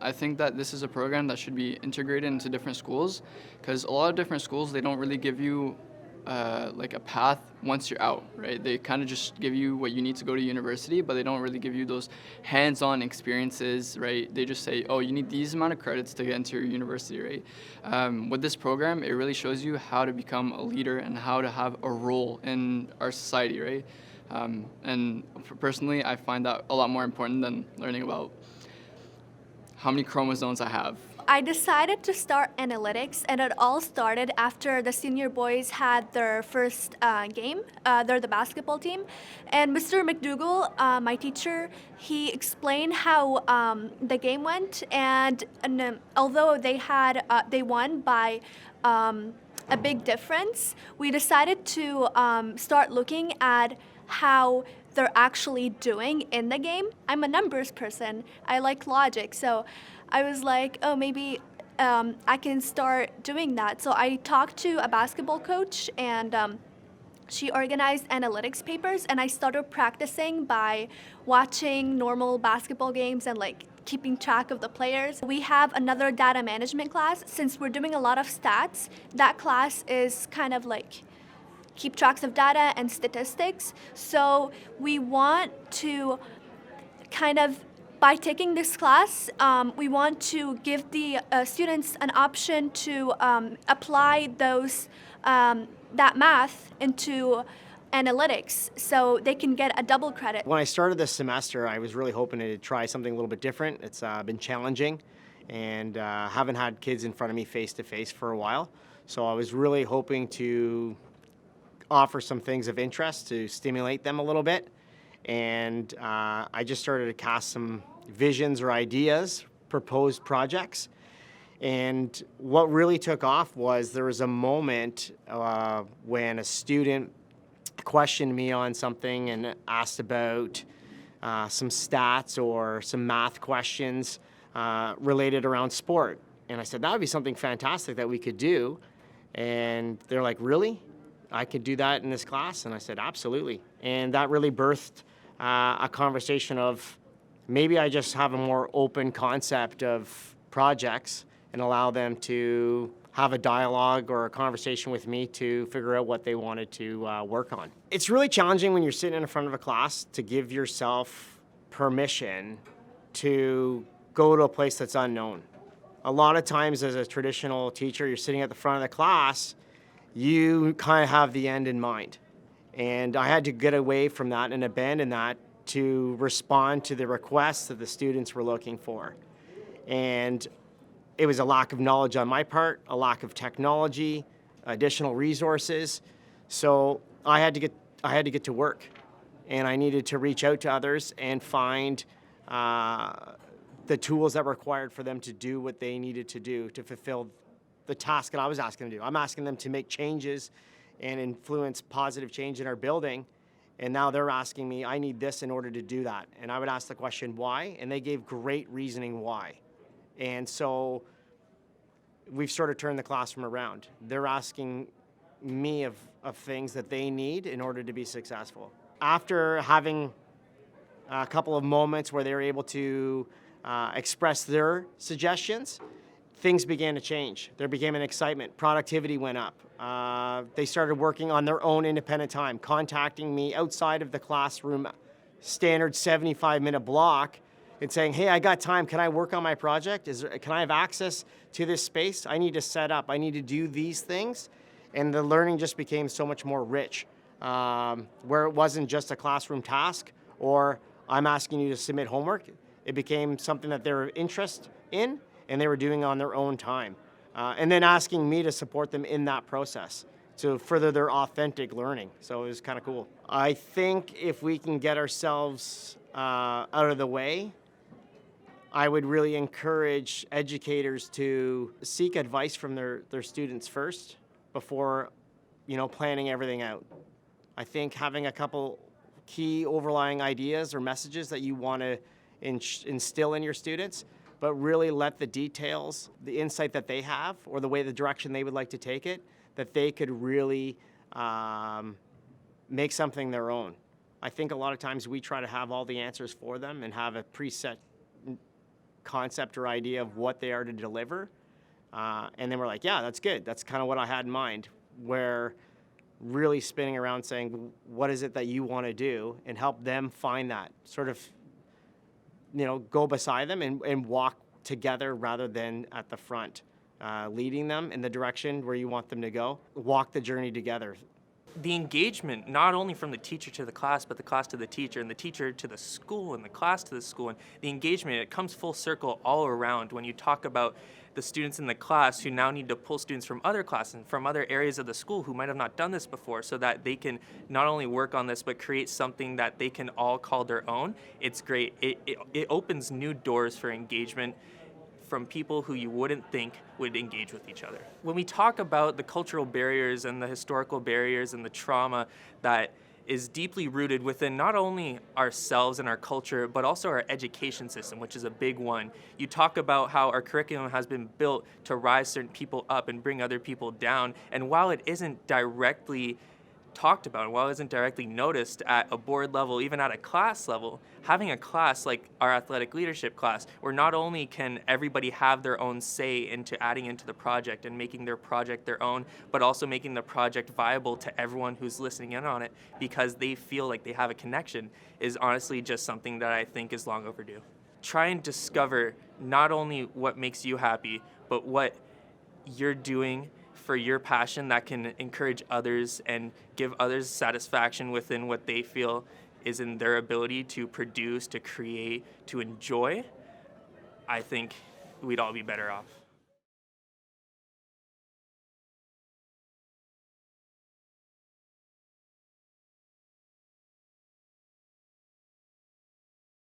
I think that this is a program that should be integrated into different schools because a lot of different schools, they don't really give you like a path once you're out, right? They kind of just give you what you need to go to university, but they don't really give you those hands-on experiences, right? They just say, oh, you need these amount of credits to get into your university, right? With this program, it really shows you how to become a leader and how to have a role in our society, right? And personally, I find that a lot more important than learning about how many chromosomes I have. I decided to start analytics, and it all started after the senior boys had their first game. They're the basketball team. And Mr. McDougall, my teacher, he explained how the game went. And although they won by a big difference, we decided to start looking at how they're actually doing in the game. I'm a numbers person. I like logic, so I was like, oh, maybe I can start doing that. So I talked to a basketball coach, and she organized analytics papers, and I started practicing by watching normal basketball games and like keeping track of the players. We have another data management class. Since we're doing a lot of stats, that class is kind of like keep tracks of data and statistics. So we want to kind of, by taking this class, we want to give the students an option to apply that math into analytics so they can get a double credit. When I started this semester, I was really hoping to try something a little bit different. It's been challenging, and haven't had kids in front of me face-to-face for a while. So I was really hoping to offer some things of interest to stimulate them a little bit. And I just started to cast some visions or ideas, proposed projects. And what really took off was there was a moment when a student questioned me on something and asked about some stats or some math questions related around sport. And I said, that would be something fantastic that we could do. And they're like, really? I could do that in this class? And I said, absolutely. And that really birthed a conversation of maybe I just have a more open concept of projects and allow them to have a dialogue or a conversation with me to figure out what they wanted to work on. It's really challenging when you're sitting in front of a class to give yourself permission to go to a place that's unknown. A lot of times as a traditional teacher, you're sitting at the front of the class, you kind of have the end in mind. And I had to get away from that and abandon that to respond to the requests that the students were looking for. And it was a lack of knowledge on my part, a lack of technology, additional resources. So I had to get to work, and I needed to reach out to others and find the tools that were required for them to do what they needed to do to fulfill the task that I was asking them to do. I'm asking them to make changes and influence positive change in our building. And now they're asking me, I need this in order to do that. And I would ask the question, why? And they gave great reasoning why. And so we've sort of turned the classroom around. They're asking me of things that they need in order to be successful. After having a couple of moments where they were able to express their suggestions, things began to change. There became an excitement. Productivity went up. They started working on their own independent time, contacting me outside of the classroom standard 75-minute block and saying, hey, I got time. Can I work on my project? Can I have access to this space? I need to set up. I need to do these things. And the learning just became so much more rich, where it wasn't just a classroom task or I'm asking you to submit homework. It became something that they were interested in, and they were doing on their own time. And then asking me to support them in that process to further their authentic learning. So it was kind of cool. I think if we can get ourselves out of the way, I would really encourage educators to seek advice from their students first before, planning everything out. I think having a couple key overlying ideas or messages that you want to instill in your students, but really let the details, the insight that they have, or the direction they would like to take it, that they could really make something their own. I think a lot of times we try to have all the answers for them and have a preset concept or idea of what they are to deliver. And then we're like, yeah, that's good. That's kind of what I had in mind, where really spinning around saying, what is it that you want to do, and help them find that, sort of, go beside them and walk together rather than at the front, leading them in the direction where you want them to go. Walk the journey together. The engagement, not only from the teacher to the class, but the class to the teacher, and the teacher to the school, and the class to the school, and the engagement, it comes full circle all around when you talk about the students in the class who now need to pull students from other classes and from other areas of the school who might have not done this before, so that they can not only work on this, but create something that they can all call their own. It's great. It opens new doors for engagement from people who you wouldn't think would engage with each other. When we talk about the cultural barriers and the historical barriers and the trauma that is deeply rooted within not only ourselves and our culture, but also our education system, which is a big one. You talk about how our curriculum has been built to rise certain people up and bring other people down, and while it isn't directly talked about, and while it isn't directly noticed at a board level, even at a class level, having a class like our athletic leadership class, where not only can everybody have their own say into adding into the project and making their project their own, but also making the project viable to everyone who's listening in on it because they feel like they have a connection, is honestly just something that I think is long overdue. Try and discover not only what makes you happy, but what you're doing for your passion that can encourage others and give others satisfaction within what they feel is in their ability to produce, to create, to enjoy. I think we'd all be better off.